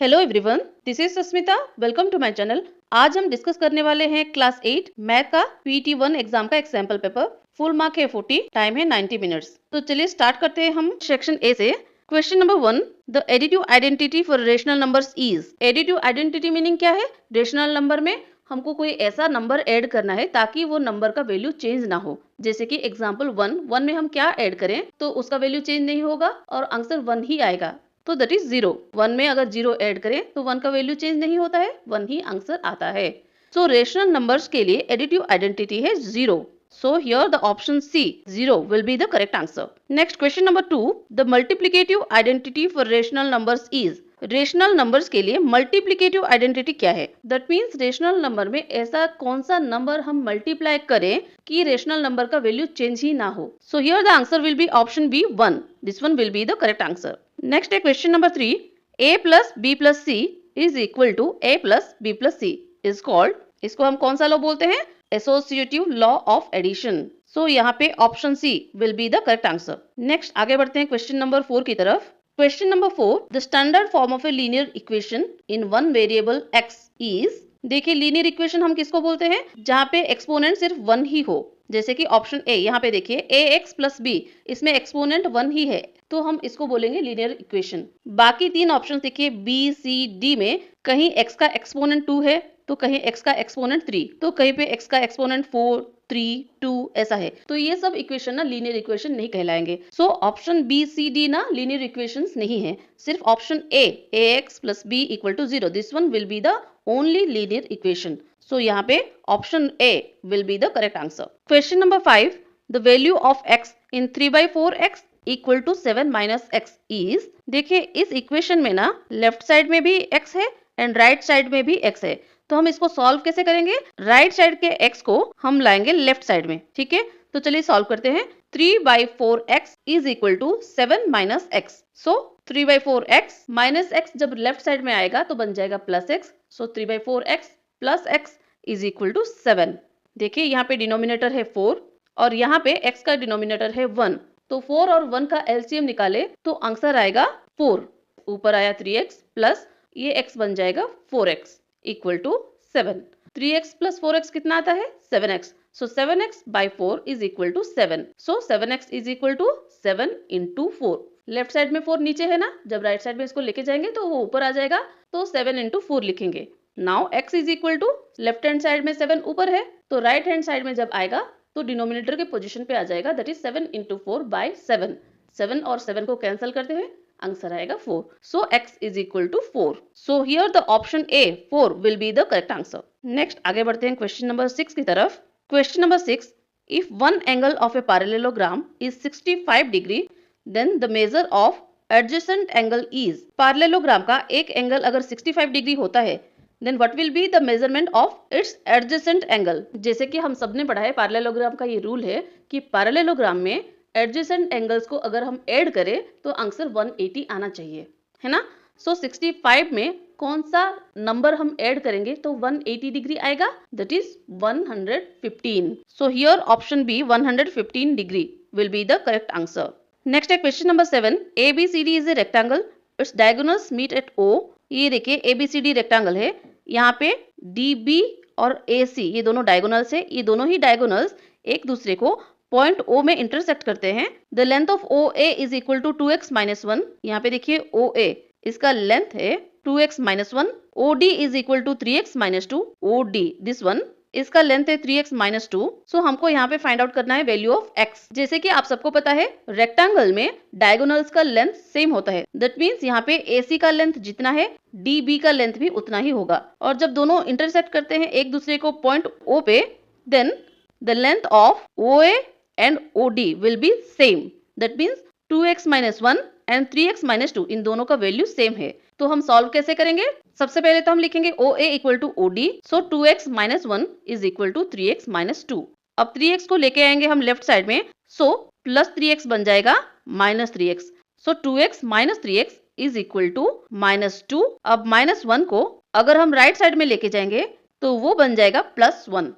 Hello everyone, this is Sasmita. Welcome to my channel. आज हम discuss करने वाले हैं क्लास 8 मैथ का पीटी 1 एग्जाम का एक सैंपल पेपर। फुल मार्क है 40, टाइम है 90 मिनट्स। तो चलिए स्टार्ट करते हैं हम सेक्शन ए से। Question number 1, the additive identity for rational numbers is. Additive identity meaning क्या है? रेशनल नंबर में हमको कोई ऐसा नंबर ऐड करना है ताकि वो नंबर का वैल्यू चेंज ना हो। जैसे कि एग्जांपल 1 में हम क्या ऐड करें तो उसका वैल्यू चेंज नहीं होगा और आंसर 1 ही आएगा, तो दैट इज 0। 1 में अगर 0 ऐड करें तो 1 का वैल्यू चेंज नहीं होता है, 1 ही आंसर आता है। सो रेशनल नंबर्स के लिए एडिटिव आइडेंटिटी है 0। So here the option C, 0 will be the correct answer. Next question number 2, the multiplicative identity for rational numbers is. Rational numbers के लिए मल्टीप्लिकेटिव आइडेंटिटी क्या है? दैट मीन्स रेशनल नंबर में ऐसा कौन सा नंबर हम मल्टीप्लाई करें कि रेशनल नंबर का वैल्यू चेंज ही ना हो। So here the answer will be option B 1। This one will be the correct answer. Next है question number 3, a plus B plus C is equal to a plus B plus C is called. इसको हम कौन सा law बोलते हैं? Associative law of addition. So यहाँ पे option C will be the correct answer. Next आगे बढ़ते हैं क्वेश्चन नंबर 4 की तरफ। Question number 4, the standard form of a linear equation in one variable x is. देखिए लीनियर इक्वेशन हम किसको बोलते हैं? जहाँ पे एक्सपोनेंट सिर्फ 1 ही हो। जैसे कि ऑप्शन ए, यहाँ पे देखिए ax प्लस बी, इसमें एक्सपोनेंट 1 ही है तो हम इसको बोलेंगे लीनियर इक्वेशन। बाकी 3 ऑप्शन देखिए बी सी डी में कहीं x का एक्सपोनेंट 2 है तो कहीं x का एक्सपोनेंट 3, तो कहीं पे x का एक्सपोनेंट 4, 3, 2 ऐसा है, तो ये सब इक्वेशन ना लीनियर इक्वेशन नहीं कहलाएंगे। So option B C D ना लीनियर इक्वेशंस नहीं है, सिर्फ option A ax plus B equal to 0, this one will be the only linear equation. So यहाँ पे option A will be the correct answer. Question number 5, the value of x in 3/4x equal to 7 minus x is. देखिए इस equation में ना left side में भी x है and right side में भी x है, तो हम इसको सॉल्व कैसे करेंगे? राइट साइड के x को हम लाएंगे लेफ्ट साइड में, ठीक है? तो चलिए सॉल्व करते हैं। 3/4x is equal to 7 minus x। So 3/4x minus x जब लेफ्ट साइड में आएगा तो बन जाएगा plus x। So 3/4x plus x is equal to 7। देखिए यहाँ पे डिनोमिनेटर है 4 और यहाँ पे x का डिनोमिनेटर है 1, तो 4 और 1 का एलसीएम निकाले तो आंसर आएगा 4। ऊपर आया 3x प्लस ये x बन जाएगा 4x equal to 7। 3x plus 4x कितना आता है? 7x। So 7x by 4 is equal to 7। So 7x is equal to 7 into 4। Left side में 4 नीचे है ना, जब राइट साइड में इसको लेके जाएंगे तो वो ऊपर आ जाएगा, तो 7 इंटू 4 लिखेंगे। Now x is equal to left hand side में 7 ऊपर है तो राइट हैंड साइड में जब आएगा तो डिनोमिनेटर के पोजीशन पे आ जाएगा, दैट इज 7 इंटू 4 बाई 7। 7 और 7 को कैंसिल करते हैं, आंसर आएगा 4। So x is equal to 4। So here the option A 4 will be the correct answer. Next आगे बढ़ते हैं क्वेश्चन नंबर 6 की तरफ। Question number 6, if one angle of a parallelogram is 65 degree then the measure of adjacent angle is. Parallelogram का एक angle अगर 65 degree होता है then what will be the measurement of its adjacent angle. जैसे कि हम सबने पढ़ा है पैरेललोग्राम का ये रूल है कि पैरेललोग्राम में एडजेसेंट एंगल्स को अगर हम ऐड करें तो आंसर 180 आना चाहिए, है ना? सो 65 में कौन सा नंबर हम ऐड करेंगे तो 180 डिग्री आएगा, that is 115। So here option B 115 degree will be the correct answer. Next है question number 7, ABCD is a rectangle, its diagonals meet at O। ये देखिए ABCD रेक्टेंगल है, यहाँ पे DB और AC ये दोनों डायगोनल्स है, ये दोनों ही डायगोनल्स एक दूसरे को पॉइंट O में इंटरसेक्ट करते हैं। The length of OA is equal to 2x minus 1। यहाँ पे देखिए OA इसका लेंथ है 2x minus 1। OD is equal to 3x minus 2। OD this one इसका लेंथ है 3x माइनस 2। सो हमको यहाँ पे फाइंड आउट करना है वैल्यू ऑफ x। जैसे कि आप सबको पता है रेक्टेंगल में डायगोनल्स का लेंथ सेम होता है, दैट मीन्स यहाँ पे AC का लेंथ जितना है DB का लेंथ भी उतना ही होगा, और जब दोनों इंटरसेक्ट करते हैं एक दूसरे को पॉइंट O पे then the length of OA and OD will be same, that means 2x minus 1 and 3x minus 2 इन दोनों का वैल्यू सेम है। तो हम सॉल्व कैसे करेंगे? सबसे पहले तो हम लिखेंगे OA equal to OD, so 2x minus 1 is equal to 3x minus 2। अब 3x को लेके आएंगे हम लेफ्ट साइड में, सो प्लस 3x बन जाएगा minus 3x। So 2x minus 3x is equal to minus 2। अब माइनस 1 को अगर हम राइट साइड में लेके जाएंगे तो वो बन जाएगा plus 1।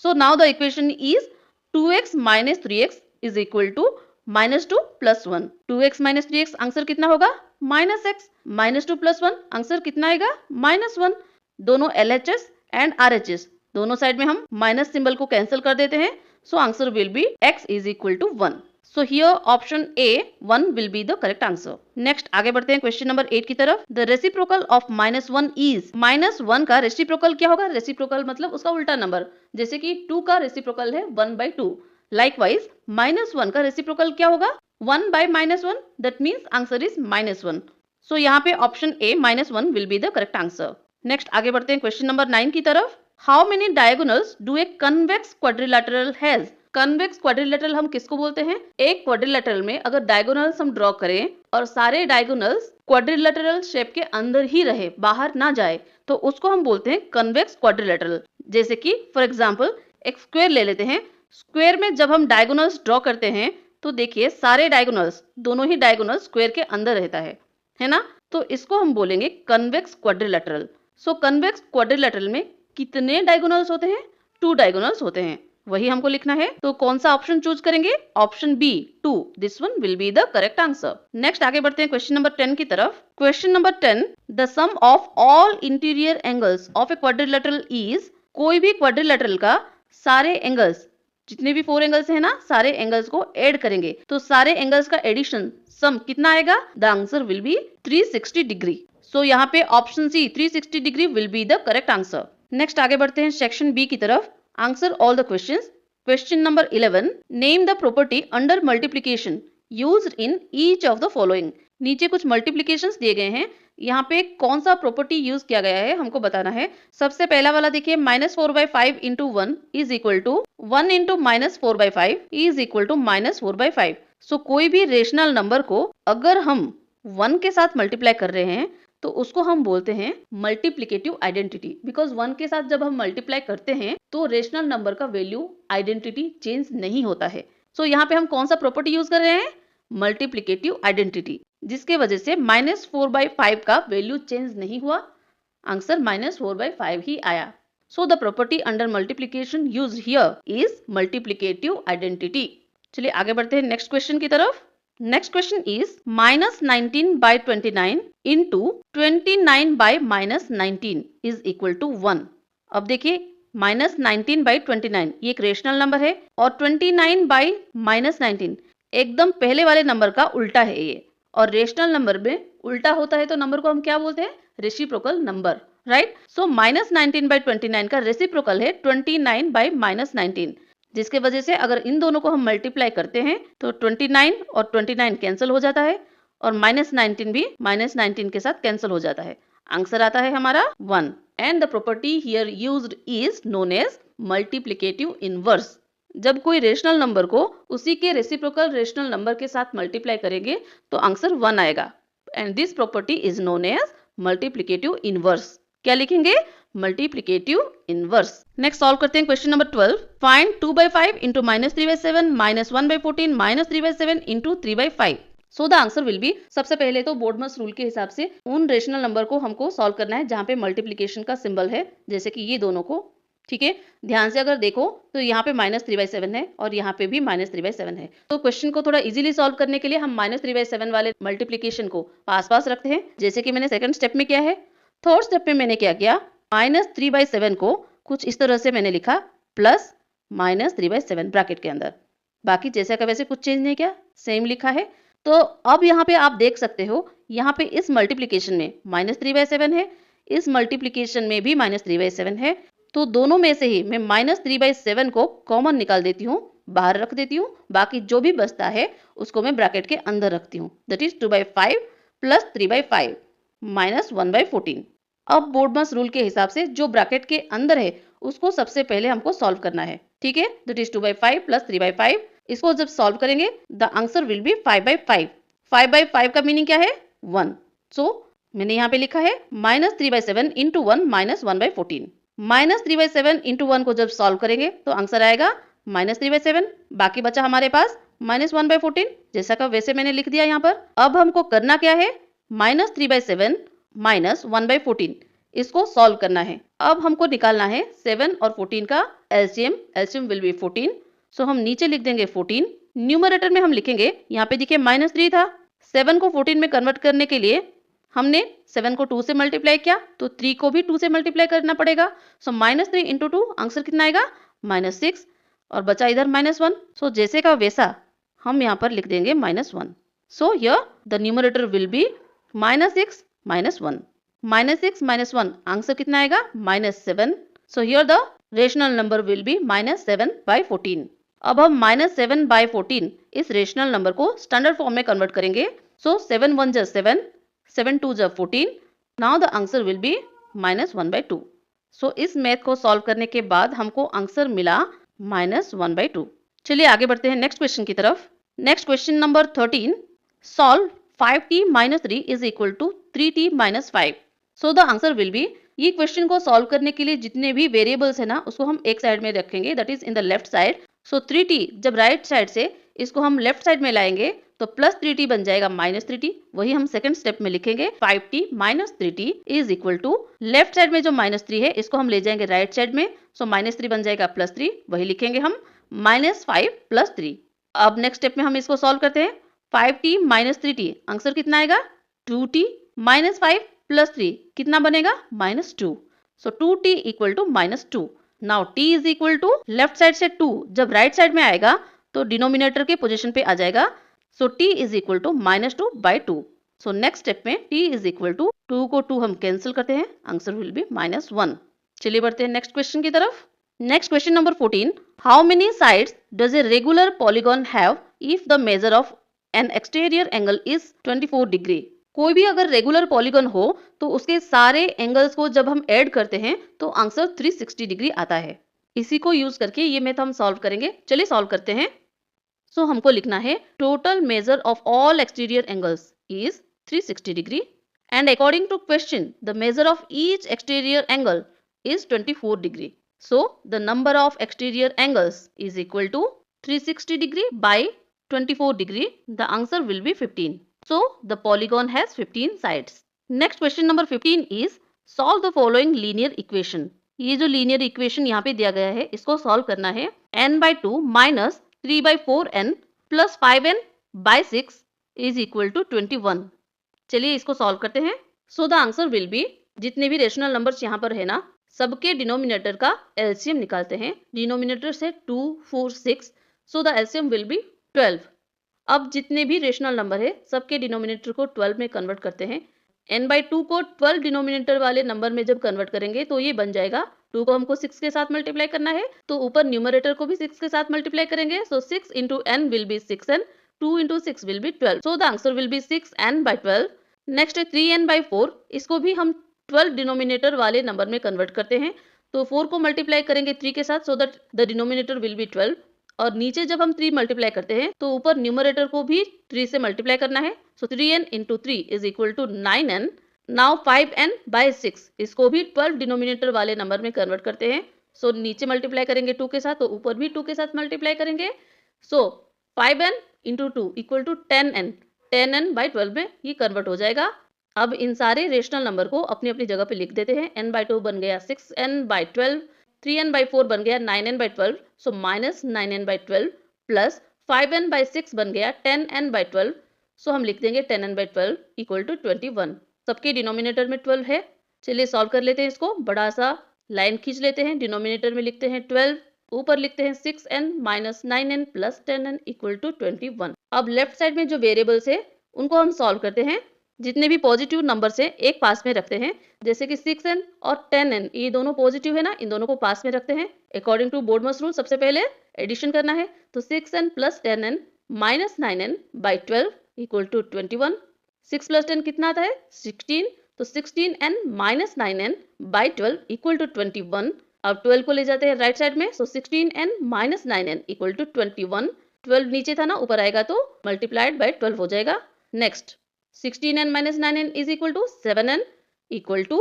So now the equation is 2x minus 3x is equal to minus 2 plus 1। 2x minus 3x answer कितना होगा? -x, -2 + 1 आंसर कितना आएगा -1। दोनों LHS एंड RHS दोनों साइड में हम माइनस सिंबल को कैंसिल कर देते हैं, सो answer will B x = 1। So here option A 1 will be the correct answer. Next आगे बढ़ते हैं क्वेश्चन नंबर 8 की तरफ। The reciprocal of -1 is -1 का रेसिप्रोकल क्या होगा? रेसिप्रोकल मतलब उसका उल्टा नंबर, जैसे कि 2 का रेसिप्रोकल है 1/2। लाइकवाइज -1 का रेसिप्रोकल क्या होगा? 1/-1, that means answer is -1. So यहाँ पे option A -1 will be the correct answer. Next आगे बढ़ते हैं क्वेश्चन नंबर 9 की तरफ। How many diagonals do a convex quadrilateral has? Convex quadrilateral हम किसको बोलते हैं? एक क्वाड्रिलेटरल में अगर डायगोनल्स हम ड्रॉ करें और सारे डायगोनल्स क्वाड्रिलेटरल शेप के अंदर ही रहे, बाहर ना जाए, तो उसको हम बोलते हैं कन्वेक्स क्वाड्रिलेटरल। जैसे कि फॉर एग्जांपल एक स्क्वायर ले लेते हैं। स्क्वायर में जब हम डायगोनल्स ड्रॉ करते हैं तो देखिए सारे डायगोनल्स, दोनों ही डायगोनल्स स्क्वायर के अंदर रहता है ना? तो इसको हम बोलेंगे कन्वेक्स क्वाड्रिलेटरल। सो कन्वेक्स क्वाड्रिलेटरल में कितने डायगोनल्स होते हैं? 2 डायगोनल्स होते हैं, वही हमको लिखना है। तो कौन सा ऑप्शन चूज करेंगे? Option B 2, this one will be the correct answer. Next आगे बढ़ते हैं क्वेश्चन नंबर 10 की तरफ। Question number 10, the sum of all interior angles of a quadrilateral is, कोई भी क्वाड्रिलेटरल का सारे एंगल्स, जितने भी 4 एंगल्स है ना, सारे एंगल्स को ऐड करेंगे तो सारे एंगल्स का एडिशन सम कितना आएगा? The answer will be 360 degree. So यहाँ पे option C 360 degree will be the correct answer. Next आगे बढ़ते हैं सेक्शन बी की तरफ। Answer all the questions. Question number 11. Name the property under multiplication used in each of the following. नीचे कुछ multiplications दिए गए हैं, यहाँ पे कौन सा प्रॉपर्टी यूज किया गया है हमको बताना है। सबसे पहला वाला देखिए, -4/5 × 1 is equal to 1 × -4/5 is equal to -4/5। So कोई भी रेशनल नंबर को अगर हम 1 के साथ मल्टीप्लाई कर रहे हैं तो उसको हम बोलते हैं मल्टीप्लिकेटिव आइडेंटिटी। बिकॉज 1 के साथ जब हम मल्टीप्लाई करते हैं तो रेशनल नंबर का वैल्यू आइडेंटिटी चेंज नहीं होता है। सो यहाँ पे हम कौन सा प्रॉपर्टी यूज कर रहे हैं? मल्टीप्लिकेटिव आइडेंटिटी, जिसके वजह से -4/5 का वैल्यू चेंज नहीं हुआ, आंसर -4/5 ही आया। So the property under multiplication used here is multiplicative identity. चलिए आगे बढ़ते हैं नेक्स्ट क्वेश्चन की तरफ। Next question is -19/29 into 29/-19 is equal to 1। अब देखिए -19/29 ये एक रेशनल नंबर है और 29/-19 एकदम पहले वाले नंबर का उल्टा है ये, और रेशनल नंबर में उल्टा होता है तो नंबर को हम क्या बोलते हैं? Reciprocal number, right? सो -19/29 का रेसिप्रोकल है 29/-19, जिसके वजह से अगर इन दोनों को हम मल्टीप्लाई करते हैं तो 29 और 29 कैंसिल हो जाता है और -19 भी -19 के साथ कैंसिल हो जाता है। आंसर आता है हमारा 1। And the property here used is known as multiplicative inverse. जब कोई रेशनल नंबर को उसी के रेसिप्रोकल रेशनल नंबर के साथ मल्टीप्लाई करेंगे तो आंसर 1 आएगा, and this property is known as multiplicative inverse. क्या लिखेंगे? Multiplicative inverse. नेक्स्ट सॉल्व करते हैं question number 12। Find 2/5 × -3/7 -1/14 -3/7 × 3/5। So the answer will be, सबसे पहले तो बोर्डमस रूल के हिसाब से उन रेशनल नंबर को हमको सॉल्व करना है जहाँ पे मल्टीप्लिकेशन का सिंबल है, जैसे कि ये दोनों को। ठीक है, ध्यान से अगर देखो तो यहाँ पे -3/7 है और यहाँ पे भी -3/7 है। तो क्वेश्चन को थोड़ा इजीली सॉल्व करने के लिए हम -3/7 वाले मल्टीप्लिकेशन को पास पास रखते हैं, जैसे कि मैंने सेकंड स्टेप में किया है। थर्ड स्टेप में मैंने क्या किया, -3/7 को कुछ इस तरह से मैंने लिखा प्लस -3/7 ब्रैकेट के अंदर। बाकी जैसे का वैसे कुछ चेंज नहीं किया, सेम लिखा है। तो अब यहाँ पे आप देख सकते हो, यहाँ पे इस मल्टीप्लिकेशन में -3/7 है, इस मल्टीप्लिकेशन में भी -3/7 है। तो दोनों में से ही मैं -3/7 को कॉमन निकाल देती हूँ, बाहर रख देती हूँ। बाकी जो भी बचता है उसको मैं ब्रैकेट के अंदर रखती हूँ, दैट इज 2/5 प्लस 3/5 -1/14। अब बोर्डमस रूल के हिसाब से जो ब्रैकेट के अंदर है उसको सबसे पहले हमको सॉल्व करना है। ठीक है, दैट इज 2/5 प्लस 3/5। इसको जब सॉल्व करेंगे द आंसर विल बी 5/5। 5/5 का मीनिंग क्या है? 1। सो मैंने यहाँ पे लिखा है -3/7 × 1 -1/14। -3/7 × 1 को जब सॉल्व करेंगे तो आंसर आएगा -3/7। बाकी बचा हमारे पास -1/14, जैसा का वैसे मैंने लिख दिया यहाँ पर। अब हमको करना क्या है, -3/7 -1/14 इसको सॉल्व करना है। अब हमको निकालना है 7 और 14 का एलसीएम। LCM will be 14। सो हम नीचे लिख देंगे 14। न्यूमरेटर में हम लिखेंगे, यहाँ पे देखिए -3 था, 7 को 14 में कन्वर्ट करने के लिए हमने 7 को 2 से मल्टीप्लाई किया, तो 3 को भी 2 से मल्टीप्लाई करना पड़ेगा। सो -3 इंटू 2 आंसर कितना आएगा? -6, और बचा इधर -1। सो जैसे का वैसा हम यहाँ पर लिख देंगे -1। सो here the numerator will be -6 -1। -6 -1 answer कितना आएगा? -7। सो here the rational number will be -7/14। अब हम -7/14 इस रेशनल नंबर को स्टैंडर्ड फॉर्म में कन्वर्ट करेंगे। सो 7 1 जा 7, 7 2 जा 14। Now the answer will B -1/2। सो इस मैथ को सॉल्व करने के बाद हमको आंसर मिला -1/2। चलिए आगे बढ़ते हैं नेक्स्ट क्वेश्चन की तरफ। Next question number 13, solve 5t - 3 is equal to 3t - 5। So the answer will be, ये क्वेश्चन को सॉल्व करने के लिए जितने भी वेरिएबल्स है ना, उसको हम एक साइड में रखेंगे, that is in the left side. So 3t जब राइट साइड से इसको हम लेफ्ट साइड में लाएंगे तो +3t बन जाएगा -3t। वही हम सेकंड स्टेप में लिखेंगे 5t - 3t is equal to, left side में जो -3 है इसको हम ले जाएंगे राइट साइड में। सो -3 बन जाएगा +3, वही लिखेंगे हम -5 + 3। अब नेक्स्ट स्टेप में हम इसको सॉल्व करते हैं। 5t - 3t आंसर कितना आएगा? 2t -5 + 3 कितना बनेगा? -2। So 2t equal to -2। Now t is equal to, left side से 2 जब राइट साइड में आएगा तो डिनोमिनेटर के पोजीशन पे आ जाएगा। So t is equal to -2/2। So next step में t इज इक्वल टू 2 को 2 हम कैंसिल करते हैं, आंसर विल बी -1। चलिए बढ़ते हैं नेक्स्ट क्वेश्चन की तरफ। Next question number 14, how many sides does a regular polygon have if the measure of N exterior angle is 24 degree. कोई भी अगर रेगुलर पॉलीगॉन हो तो उसके सारे एंगल्स को जब हम ऐड करते हैं तो आंसर 360 डिग्री आता है। इसी को यूज करके ये मैथ हम सॉल्व करेंगे। चलिए सॉल्व करते हैं। सो हमको लिखना है total measure of all exterior angles is 360 degree and according to question the measure of each exterior angle is 24 degree. So the number of exterior angles is equal to 360 degree by 24 degree. The answer will be 15. So the polygon has 15 sides. Next question number 15 is solve the following linear equation. ये जो linear equation यहाँ पे दिया गया है इसको solve करना है। n/2 minus 3/4n plus 5n by 6 is equal to 21. चलिए इसको solve करते हैं। So the answer will be, जितने भी रेशनल नंबर्स यहाँ पर है ना, सबके डिनोमिनेटर का एलसीएम निकालते हैं। डिनोमिनेटर से 2 4 6, so the LCM will be 12। अब जितने भी रेशनल नंबर है सबके डिनोमिनेटर को 12 में कन्वर्ट करते हैं। n/2 को 12 डिनोमिनेटर वाले नंबर में जब कन्वर्ट करेंगे तो ये बन जाएगा, 2 को हमको 6 के साथ मल्टीप्लाई करना है तो ऊपर न्यूमरेटर को भी 6 के साथ मल्टीप्लाई करेंगे। सो 6 into n will be 6n, 2 into 6 will be 12। So the answer will B 6n/12। Next है 3n/4, इसको भी हम 12 डिनोमिनेटर वाले नंबर में कन्वर्ट करते हैं तो 4 को मल्टीप्लाई करेंगे 3 के साथ, so that the denominator will be 12। और नीचे जब हम 3 मल्टीप्लाई करते हैं तो ऊपर न्यूमरेटर को भी 3 से मल्टीप्लाई करना है। So 3n into 3 is equal to 9n। Now 5n/6, इसको भी 12 डिनोमिनेटर वाले नंबर में कन्वर्ट करते हैं। सो नीचे मल्टीप्लाई करेंगे 2 के साथ तो ऊपर भी 2 के साथ मल्टीप्लाई करेंगे। सो 5n into 2 equal to 10n, 10n/12 में ये कन्वर्ट हो जाएगा। अब इन सारे रेशनल नंबर को अपनी अपनी जगह पे लिख देते हैं। n/2 बन गया 6n/12, 3n/4 बन गया 9n/12, सो -9n/12 प्लस 5n/6 बन गया 10n/12, सो हम लिख देंगे 10n/12 इक्वल टू 21। सबके डिनोमिनेटर में 12 है। चलिए सॉल्व कर लेते हैं इसको। बड़ा सा लाइन खींच लेते हैं, डिनोमिनेटर में लिखते हैं 12, ऊपर लिखते हैं 6n minus 9n plus 10n equal to 21। अब लेफ्ट साइड में जो वेरिएबल्स है उनको हम सॉल्व करते हैं। जितने भी पॉजिटिव नंबर्स हैं एक पास में रखते हैं, जैसे कि 6n और 10n, ये दोनों पॉजिटिव है ना, इन दोनों को पास में रखते हैं। अकॉर्डिंग टू बोर्डमस रूल सबसे पहले एडिशन करना है तो 6n plus 10n minus 9n/12 equal to 21। 6 plus 10 कितना आता है? 16, तो 16n minus 9n/12 equal to 21। अब 12 को ले जाते हैं राइट साइड में, सो 16n minus 9n equal to 21। 12 नीचे था ना, ऊपर आएगा तो मल्टीप्लाइड बाय 12 हो जाएगा। Next 16n minus 9n is equal to 7n equal to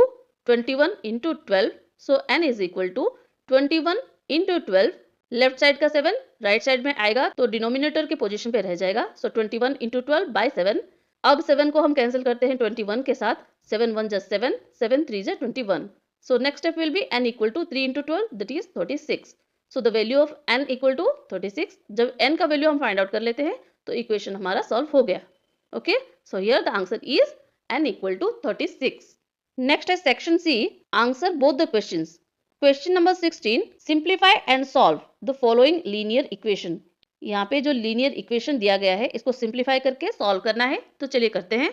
21 into 12. So n is equal to 21 into 12. Left side का 7 राइट साइड में आएगा तो डिनोमिनेटर के पोजीशन पे रह जाएगा। सो 21 into 12 by 7। अब 7 को हम कैंसिल करते हैं 21 के साथ। 7 1 just 7, 7 3 just 21. So next step will be n equal to 3 into 12, that is 36. So the value of n equal to 36। जब n का वैल्यू हम फाइंड आउट कर लेते हैं तो इक्वेशन हमारा सॉल्व हो गया। Okay, so here the answer is n equal to 36. Next is section C, answer both the questions. Question number 16, simplify and solve the following linear equation. यहाँ पे जो लीनियर इक्वेशन दिया गया है इसको सिंप्लीफाई करके सॉल्व करना है, तो चलिए करते हैं.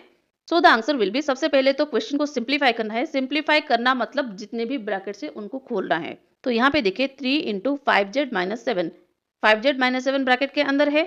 So the answer will be, सबसे पहले तो क्वेश्चन को सिंप्लीफाई करना है. सिंप्लीफाई करना मतलब जितने भी ब्रैकेट से उनको खोलना है. तो यहाँ पे देखिए 3 into 5z minus 7, 5z minus 7 bracket के अंदर है.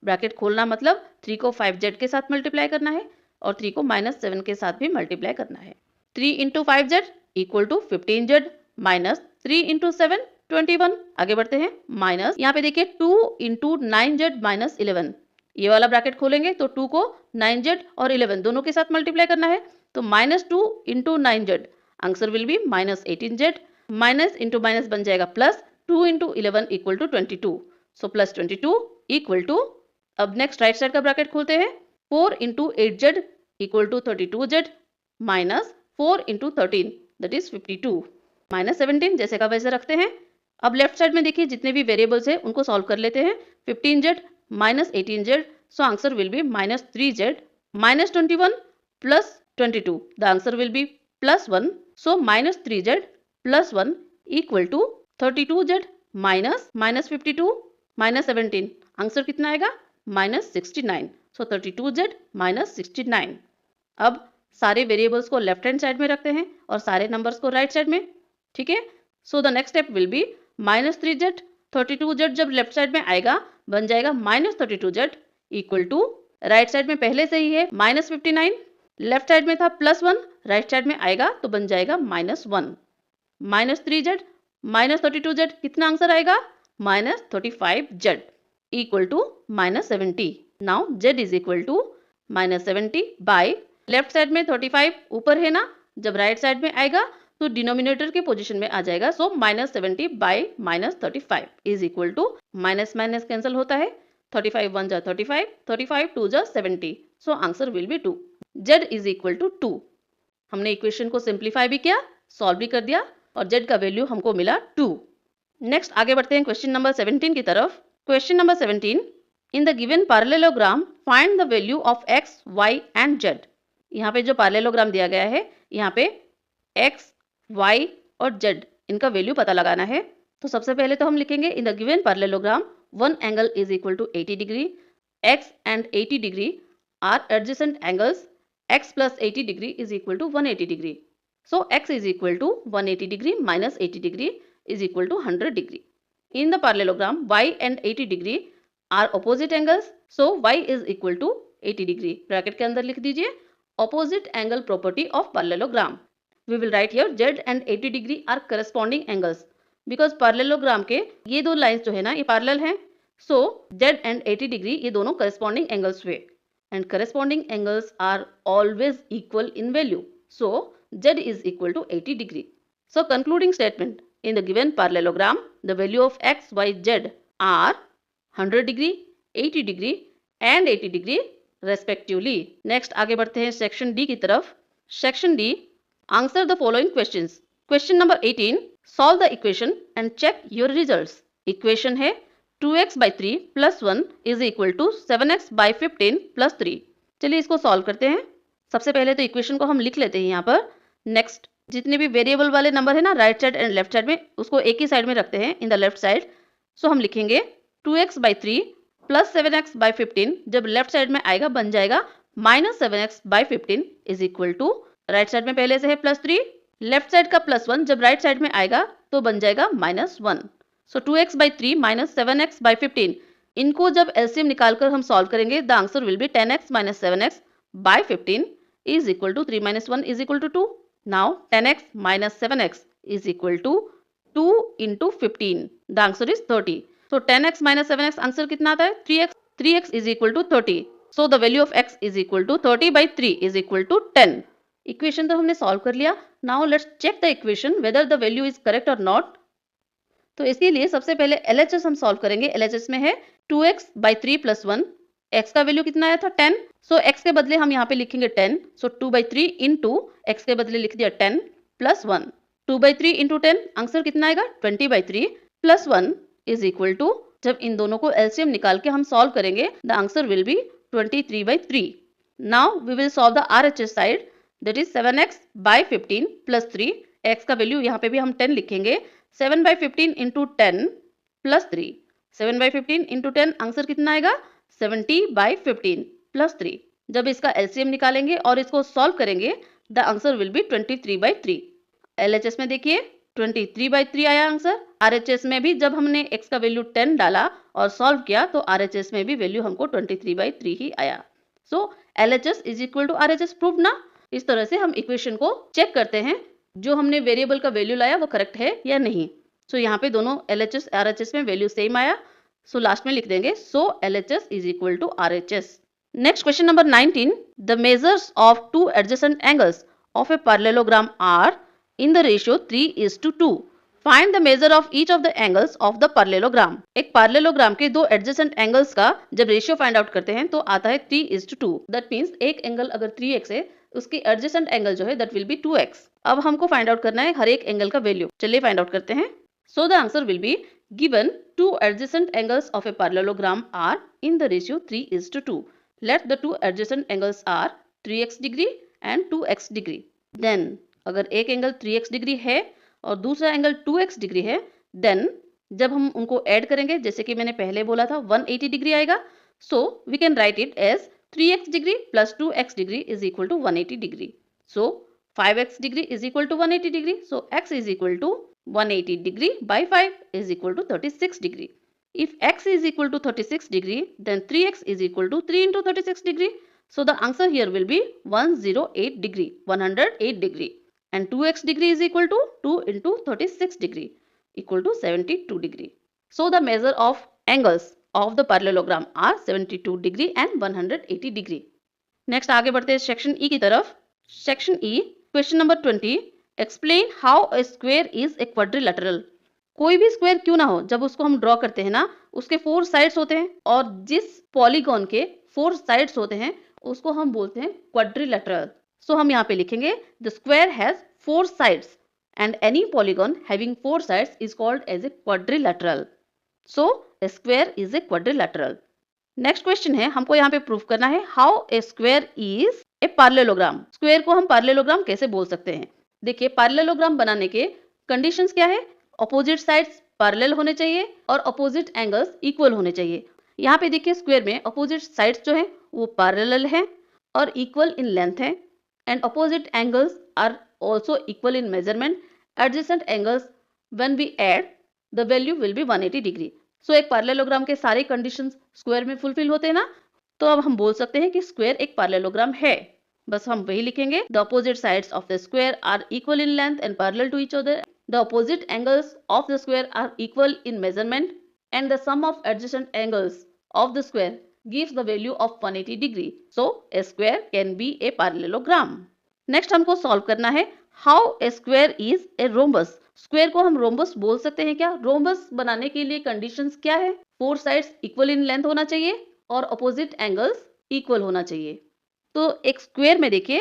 ब्रैकेट खोलना मतलब 3 को 5z के साथ मल्टीप्लाई करना है और 3 को माइनस 7 के साथ भी मल्टीप्लाई करना है. 3 into 5z equal to 15z minus 3 into 7 21. आगे बढ़ते हैं. माइनस यहाँ पे देखिए 2 इंटू 9z माइनस 11. ये वाला ब्रैकेट खोलेंगे तो 2 को 9z और 11 दोनों के साथ मल्टीप्लाई करना है. तो minus 2 into 9z, answer will be minus 18z. Minus into minus बन जाएगा plus. 2 into 11 equal to 22. So plus 22 equal to, अब नेक्स्ट राइट साइड का ब्रैकेट खोलते हैं. 4 into 8z equal to 32z minus 4 into 13 that is 52 minus 17, जैसे का वैसे रखते हैं. अब लेफ्ट साइड में देखिए जितने भी वेरिएबल्स हैं उनको सॉल्व कर लेते हैं. 15z minus 18z, so answer will be minus 3z minus 21 plus 22, the answer will be plus 1. So minus 3z plus 1 equal to 32z minus minus 52 minus 17, answer कितना आएगा माइनस 69. सो 32z माइनस 69. अब सारे variables को left hand side में रखते हैं और सारे नंबर्स को राइट साइड में. ठीक है. So the next step will be minus 3z. 32z जब लेफ्ट साइड में आएगा बन जाएगा minus 32z equal to, right side में पहले से ही है माइनस 59, लेफ्ट साइड में था प्लस 1, राइट साइड में आएगा तो बन जाएगा minus 1. Minus 3z minus 32z, कितना आंसर आएगा minus 35z equal to minus 70. Now z is equal to minus 70 by, left side में 35 ऊपर है ना, जब राइट साइड में आएगा तो डिनोमिनेटर के पोजीशन में आ जाएगा. So minus 70 by minus 35 is equal to, minus minus cancel होता है, 35 1 जा 35, 35 2 जा 70. So answer will be 2. z is equal to 2. हमने इक्वेशन को सिंप्लीफाई भी किया, सॉल्व भी कर दिया और z का वैल्यू हमको मिला 2. नेक्स्ट आगे बढ़ते हैं क्वेश्चन नंबर 17 की तरफ. Question number 17, in the given parallelogram find the value of x, y and z. यहाँ पे जो पैरेललोग्राम दिया गया है यहाँ पे x, y और z इनका वैल्यू पता लगाना है. तो सबसे पहले तो हम लिखेंगे in the given parallelogram one angle is equal to 80 degree, x and 80 degree are adjacent angles, x plus 80 degree is equal to 180 degree. So x is equal to 180 degree minus 80 degree is equal to 100 degree. In the parallelogram y and 80 degree are opposite angles, so y is equal to 80 degree. Bracket के अंदर लिख दीजिए opposite angle property of parallelogram. We will write here z and 80 degree are corresponding angles because parallelogram के ये दो lines जो है ना ये पैरेलल हैं. So z and 80 degree ये दोनों corresponding angles हुए and corresponding angles are always equal in value. So z is equal to 80 degree. So concluding statement, in the given parallelogram, the value of x, y, z are 100 degree, 80 degree and 80 degree respectively. Next आगे बढ़ते हैं section D की तरफ. Section D, answer the following questions. Question number 18, solve the equation and check your results. Equation है 2x by 3 plus 1 is equal to 7x by 15 plus 3. चलिए इसको solve करते हैं. सबसे पहले तो equation को हम लिख लेते हैं यहाँ पर. Next, जितने भी वेरिएबल वाले नंबर है ना right side and left side में, उसको एक ही साइड में रखते हैं इन द लेफ्ट साइड. सो हम लिखेंगे 2x by 3 plus 7x by 15, जब लेफ्ट साइड में आएगा बन जाएगा minus 7x by 15 is equal to, right side में पहले से है प्लस 3, लेफ्ट साइड का प्लस 1 जब राइट साइड में आएगा तो बन जाएगा minus 1. So 2x by 3 minus 7x by 15, इनको जब एलसीएम निकालकर हम सॉल्व करेंगे the answer will be 10x minus 7x by 15 is equal to 3 minus 1 is equal to 2. Now 10x minus 7x is equal to 2 into 15. The answer is 30. So 10x minus 7x answer कितना आता है 3x. 3x is equal to 30. So the value of x is equal to 30 by 3 is equal to 10. Equation तो हमने solve कर लिया. Now let's check the equation whether the value is correct or not. तो इसके लिए सबसे पहले LHS हम solve करेंगे. LHS में है 2x by 3 plus 1. x का वैल्यू कितना आया था 10. सो x के बदले हम यहाँ पे लिखेंगे 10. सो 2 by 3 इंटू x के बदले लिख दिया 10 प्लस 1. 2 by 3 इंटू 10 आंसर कितना आएगा 20 by 3 plus 1 is equal to, जब इन दोनों को एलसीएम निकाल के हम सॉल्व करेंगे the answer will be 23 by 3. Now we will solve the RHS side, that is 7x by 15 plus 3। x का वैल्यू यहाँ पे भी हम 10 लिखेंगे। 7 by 15 into 10 plus 3। 7 by 15 into 10 answer कितना आएगा? 70 by 15 प्लस 3। जब इसका LCM निकालेंगे और इसको सॉल्व करेंगे, the answer will be 23 by 3। LHS में देखिए 23 by 3 आया आंसर। RHS में भी जब हमने x का वैल्यू 10 डाला और सॉल्व किया तो RHS में भी वैल्यू हमको 23 by 3 ही आया। So LHS is equal to RHS prove ना। इस तरह से हम इक्वेशन को चेक करते हैं जो हमने वेरिएबल का वैल्यू लाया वो करेक्ट है या नहीं। सो यहाँ पे दोनों LHS RHS में वैल्यू सेम आया। सो लास्ट में लिख देंगे so LHS is equal to RHS। Next question number 19, the measures of two adjacent angles of a parallelogram are in the ratio 3:2. Find the measure of each of the angles of the parallelogram. एक parallelogram के दो adjacent angles का जब ratio find out करते हैं तो आता है 3:2। दैट मीन्स एक एंगल अगर 3x है उसकी एडजेसेंट एंगल जो है दैट विल बी 2x। अब हमको फाइंड आउट करना है हर एक एंगल का वैल्यू। चलिए फाइंड आउट करते हैं। So the answer will be given two adjacent angles of a parallelogram are in the ratio 3:2. Let the two adjacent angles are 3x degree and 2x degree. Then अगर एक angle 3x degree है और दूसरा angle 2x degree है, then जब हम उनको add करेंगे, जैसे कि मैंने पहले बोला था 180 डिग्री आएगा। So we can write it as 3x degree plus 2x degree is equal to 180 degree. So 5x degree is equal to 180 degree. So x is equal to 180 degree by 5 is equal to 36 degree. If x is equal to 36 degree, then 3x is equal to 3 into 36 degree. So the answer here will be 108 degree, 108 degree. And 2x degree is equal to 2 into 36 degree equal to 72 degree. So the measure of angles of the parallelogram are 72 degree and 180 degree. Next आगे बढ़ते हैं section E की तरफ। Section E, question number 20, explain how a square is a quadrilateral. कोई भी square क्यों ना हो, जब उसको हम ड्रॉ करते हैं ना, उसके 4 साइड्स होते हैं और जिस पॉलीगॉन के 4 साइड्स होते हैं उसको हम बोलते हैं क्वाड्रिलेटरल। सो हम यहाँ पे लिखेंगे the square has 4 sides and any polygon having 4 sides is called as a quadrilateral. So a square is a quadrilateral. Next question है, हमको यहाँ पे प्रूफ करना है how a square is a parallelogram. Square को हम पैरेललोग्राम कैसे बोल सकते हैं। देखिए पैरेललोग्राम बनाने के कंडीशंस क्या है, अपोजिट साइड्स पैरेलल होने चाहिए और अपोजिट एंगल्स इक्वल होने चाहिए। यहाँ पे देखिए स्क्वायर में अपोजिट साइड्स जो है वो पैरेलल है और इक्वल इन लेंथ है and opposite angles are also equal in measurement. Adjacent angles when we add the value will be 180 degree. So एक पैरेललोग्राम के सारे कंडीशंस स्क्वायर में फुलफिल होते हैं ना, तो अब हम बोल सकते हैं कि स्क्वायर एक पैरेललोग्राम है। बस हम वही लिखेंगे, the opposite sides of the square are equal in length and parallel to each other. The opposite angles of the square are equal in measurement and the sum of adjacent angles of the square gives the value of 180 degree. So a square can be a parallelogram. Next हमको solve करना है how a square is a rhombus. Square को हम rhombus बोल सकते हैं क्या? Rhombus बनाने के लिए conditions क्या है? 4 sides equal in length होना चाहिए और opposite angles equal होना चाहिए। तो एक square में देखिए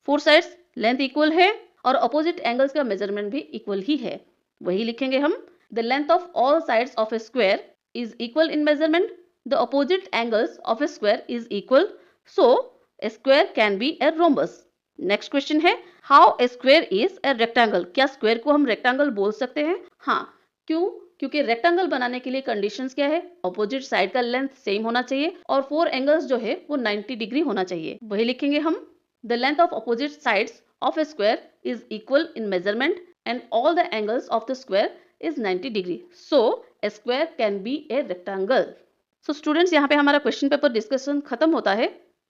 4 sides length equal है और अपोजिट एंगल्स का मेजरमेंट भी इक्वल ही है। वही लिखेंगे हम, the length of all sides of a square is equal in measurement, the opposite angles of a square is equal, so a square can be a rhombus. Next question है how a square is a rectangle. क्या square को हम rectangle बोल सकते हैं? हाँ, क्यों? क्योंकि रेक्टेंगल बनाने के लिए कंडीशंस क्या है, अपोजिट साइड का लेंथ सेम होना चाहिए और 4 एंगल्स जो है वो 90 डिग्री होना चाहिए। वही लिखेंगे हम, the length of opposite sides of a square is equal in measurement and all the angles of the square is 90 degree. So a square can be a rectangle. So students, यहाँ पे हमारा question paper discussion खत्म होता है।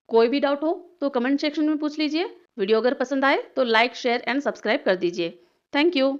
कोई भी doubt हो तो कमेंट सेक्शन में पूछ लीजिए। वीडियो अगर पसंद आए तो लाइक, शेयर एंड सब्सक्राइब कर दीजिए। Thank you.